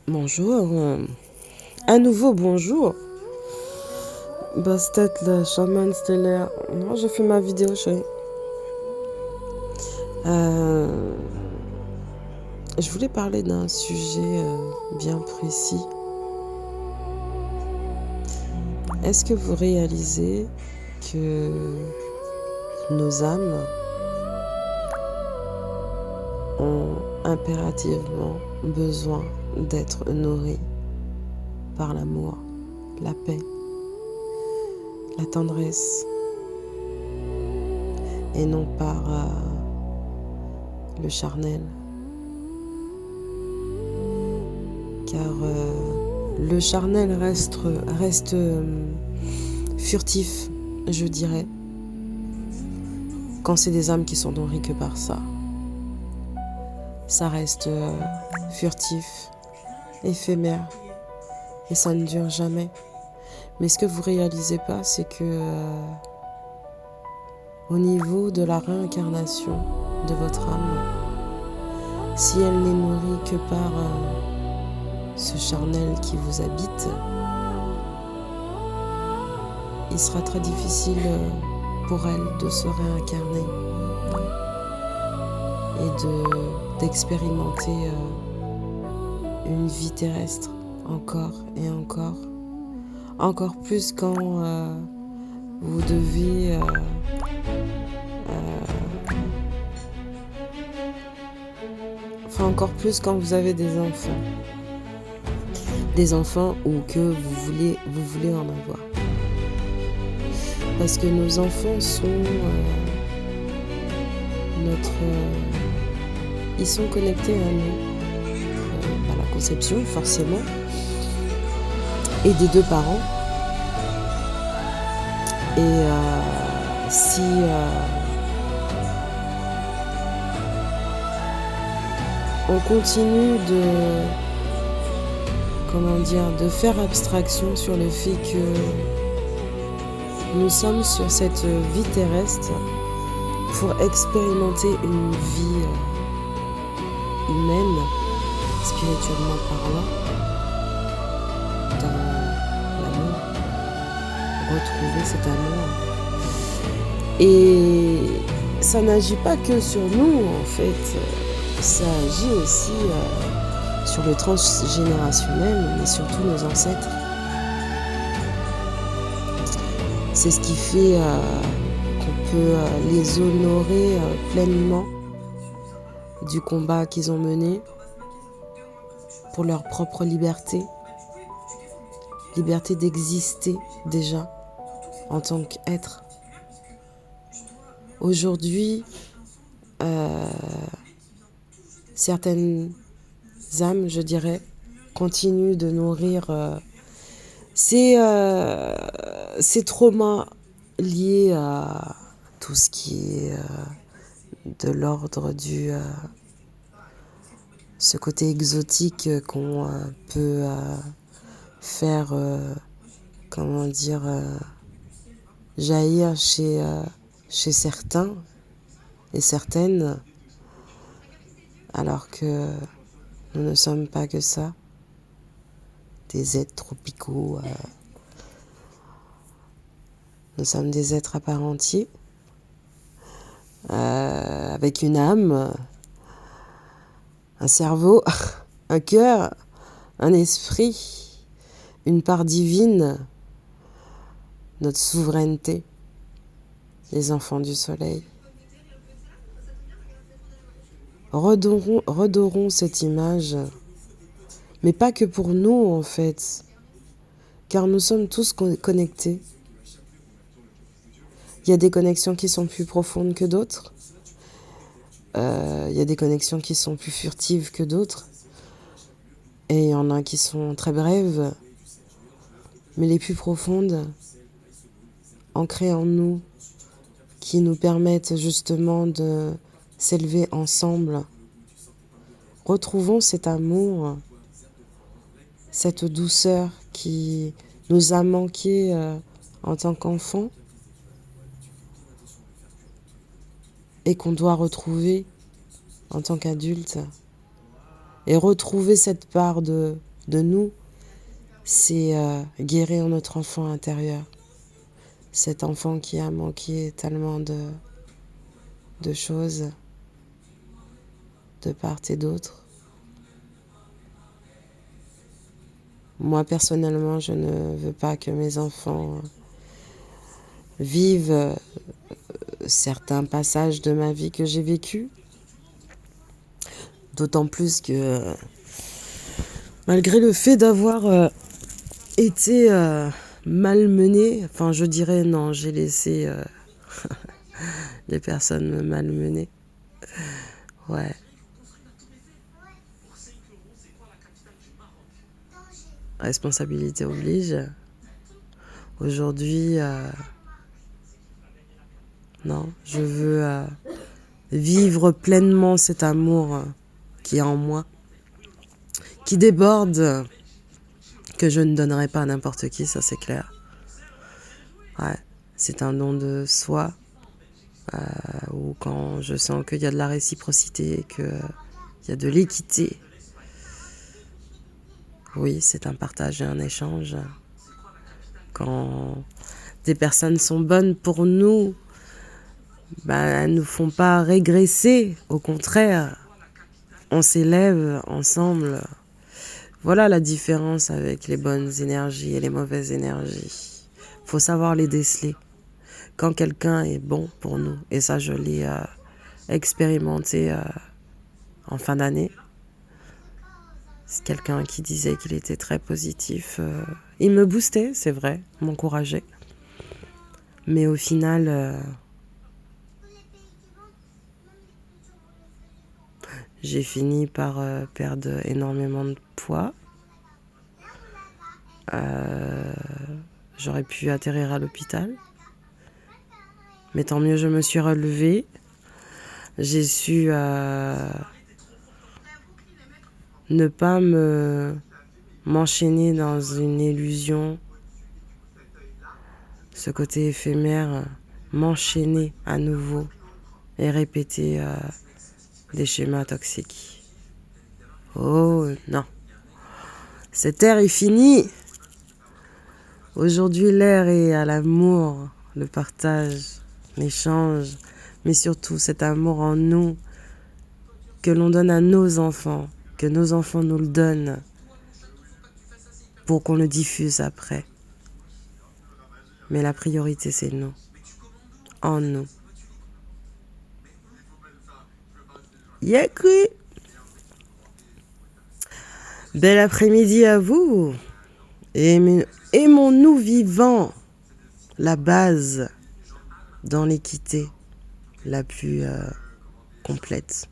Bonjour, à nouveau bonjour. Bastet, la chamane stellaire. Non, j'ai fait ma vidéo, chérie. Je voulais parler d'un sujet bien précis. Est-ce que vous réalisez que nos âmes ont impérativement besoin d'être nourries par l'amour, la paix, la tendresse, et non par le charnel? Car le charnel reste furtif, je dirais, quand c'est des âmes qui sont nourries que par ça. Ça reste furtif, éphémère, et ça ne dure jamais. Mais ce que vous réalisez pas, c'est que au niveau de la réincarnation de votre âme, si elle n'est nourrie que par ce charnel qui vous habite, il sera très difficile pour elle de se réincarner et d'expérimenter une vie terrestre encore et encore. Encore plus quand vous devez encore plus quand vous avez des enfants ou que vous voulez en avoir. Parce que nos enfants sont ils sont connectés à nous, à la conception forcément, et des deux parents. Et si on continue de faire abstraction sur le fait que nous sommes sur cette vie terrestre pour expérimenter une vie humaine, spirituellement parlant, dans l'amour, retrouver cet amour. Et ça n'agit pas que sur nous, en fait, ça agit aussi sur le transgénérationnel, mais surtout nos ancêtres. C'est ce qui fait qu'on peut les honorer pleinement du combat qu'ils ont mené pour leur propre liberté d'exister déjà en tant qu'être. Aujourd'hui, certaines âmes, je dirais, continuent de nourrir ces traumas liés à tout ce qui est de l'ordre du ce côté exotique qu'on peut faire jaillir chez certains et certaines, alors que nous ne sommes pas que ça, des êtres tropicaux. Nous sommes des êtres à part entière, avec une âme, un cerveau, un cœur, un esprit, une part divine, notre souveraineté, les enfants du soleil. Redorons cette image, mais pas que pour nous en fait, car nous sommes tous connectés. Il y a des connexions qui sont plus profondes que d'autres. Il y a des connexions qui sont plus furtives que d'autres. Et il y en a qui sont très brèves. Mais les plus profondes, ancrées en nous, qui nous permettent justement de s'élever ensemble. Retrouvons cet amour, cette douceur qui nous a manqué en tant qu'enfants et qu'on doit retrouver en tant qu'adulte. Et retrouver cette part de de nous, c'est guérir notre enfant intérieur. Cet enfant qui a manqué tellement de choses de part et d'autre. Moi, personnellement, je ne veux pas que mes enfants vivent certains passages de ma vie que j'ai vécu. D'autant plus que, malgré le fait d'avoir été malmenée, enfin je dirais non, j'ai laissé les personnes me malmener. Ouais. Responsabilité oblige. Aujourd'hui, non, je veux vivre pleinement cet amour qui est en moi, qui déborde, que je ne donnerai pas à n'importe qui, ça c'est clair. Ouais, c'est un don de soi, ou quand je sens qu'il y a de la réciprocité, qu'il y a de l'équité. Oui, c'est un partage et un échange. Quand des personnes sont bonnes pour nous, elles ne nous font pas régresser, au contraire, on s'élève ensemble. Voilà la différence avec les bonnes énergies et les mauvaises énergies. Faut savoir les déceler. Quand quelqu'un est bon pour nous, et ça je l'ai expérimenté en fin d'année, c'est quelqu'un qui disait qu'il était très positif. Il me boostait, c'est vrai, m'encourageait. Mais au final, j'ai fini par perdre énormément de poids. J'aurais pu atterrir à l'hôpital. Mais tant mieux, je me suis relevée. J'ai su ne pas m'enchaîner dans une illusion. Ce côté éphémère, m'enchaîner à nouveau et répéter des schémas toxiques. Oh non. Cette ère est finie. Aujourd'hui, l'ère est à l'amour, le partage, l'échange, mais surtout cet amour en nous que l'on donne à nos enfants, que nos enfants nous le donnent pour qu'on le diffuse après. Mais la priorité, c'est nous, en nous. Yakui! Bel après-midi à vous. Aimons-nous vivant la base dans l'équité la plus complète.